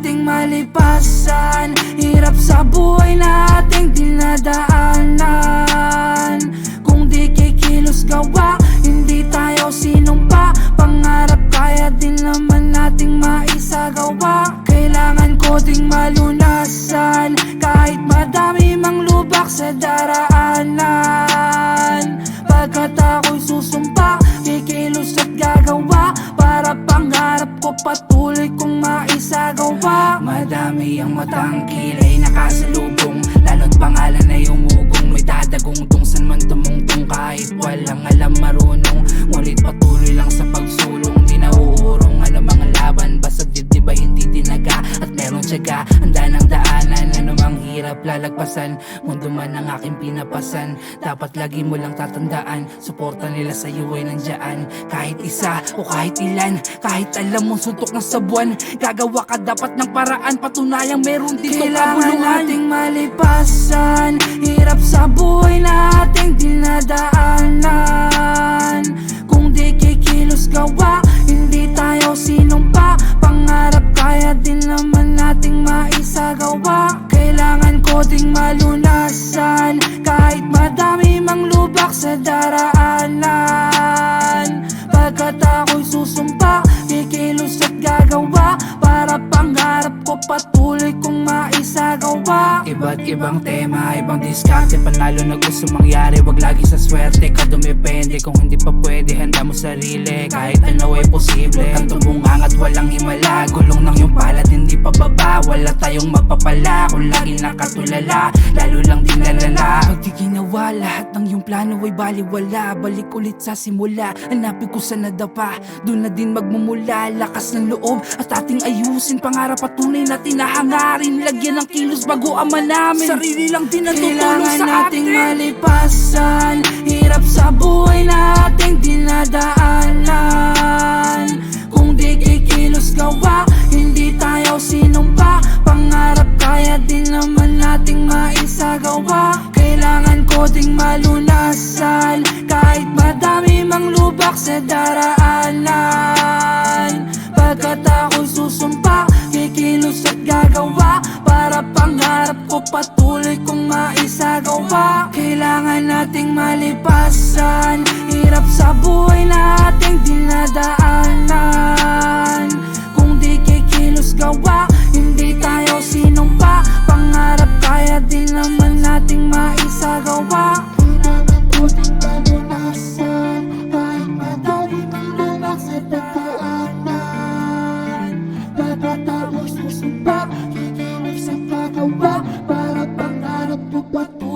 nating malipasan. Hirap sa buhay nating dinadaanan. Kung di kikilos gawa, hindi tayo sinumpa. Pangarap kaya din naman nating maisagawa. Kailangan ko ding malunasan, kahit madami mang lubak sa daraanan. Pagkat ako'y susumpa, kikilos at gagawa, para pangarap ko patuloy kong maisagawa. Madami ang matang kilay nakasalubong, lalo't pangalan ay umugong. May dadagong tungsan man tumungtong, kahit walang alam marunong. Ngunit patuloy lang sa pagsulong, di nauurong ano mga laban. Basta dibdib ay hindi tinaga, at meron tiyaga, handa ng daanan. Ano mang hirap lalagpasan, mundo man ang aking pinapasan. Dapat lagi mo lang tatandaan, suporta nila sa'yo ay nandiyan. Kahit isa o kahit ilan, kahit alam mong suntok na sa buwan, gagawa ka dapat ng paraan, patunayang meron dito kabulungan. Kailangan nating malipasan, hirap sa buhay nating dinadaanan. Kung di kikilos gawa, hindi tayo sinumpa. Pangarap kaya din naman nating maisagawa. Kailangan ko ding malunasan, kahit madami mang lubak sa daraanan. Pagkat ako'y susumpa, kikilos at gagawa, para pangarap ko patuloy kong maisagawa. Iba't ibang tema, ibang diskarte, panalo na gusto mangyari. Wag lagi sa swerte ka dumepende, kung hindi pa pwede handa mo sarili. Kahit ano ay posible, kang tumungang at walang himala. Gulong ng iyong palad hindi pa baba, wala tayong mapapala kung lagi nakatulala, lalo lang din lalala. Pag di ginawa, lahat ng iyong plano ay baliwala. Balik ulit sa simula, hanapin ko sa nadapa, doon na din magmumula. Lakas ng loob at ating ayusin, pangarap at tunay na tinahangarin. Lagyan ng kilos bago ama namin, sarili lang din ang tutulong sa atin. Kailangan nating malipasan, hirap sa buhay nating dinadaanan. Kung di kikilos gawa, hindi tayo sinumpa. Pangarap kaya din naman nating maisagawa. Kailangan ko ding malunasan, kahit madami mang lubak sa daraanan. Pagkat ako'y susumpa, kikilos at gagawa, para pangarap ko patuloy kong maisagawa. Kailangan nating malipasan, hirap sa buhay nating dinadaanan. Kung di kikilos gawa, hindi tayo sinumpa. Pangarap kaya din naman nating maisagawa. Kailangan ko ding malunasan, kahit madami mang lubak sa daraanan. Pagkat ako'y susumpa, kikilos at gagawa, para pangarap ko patuloy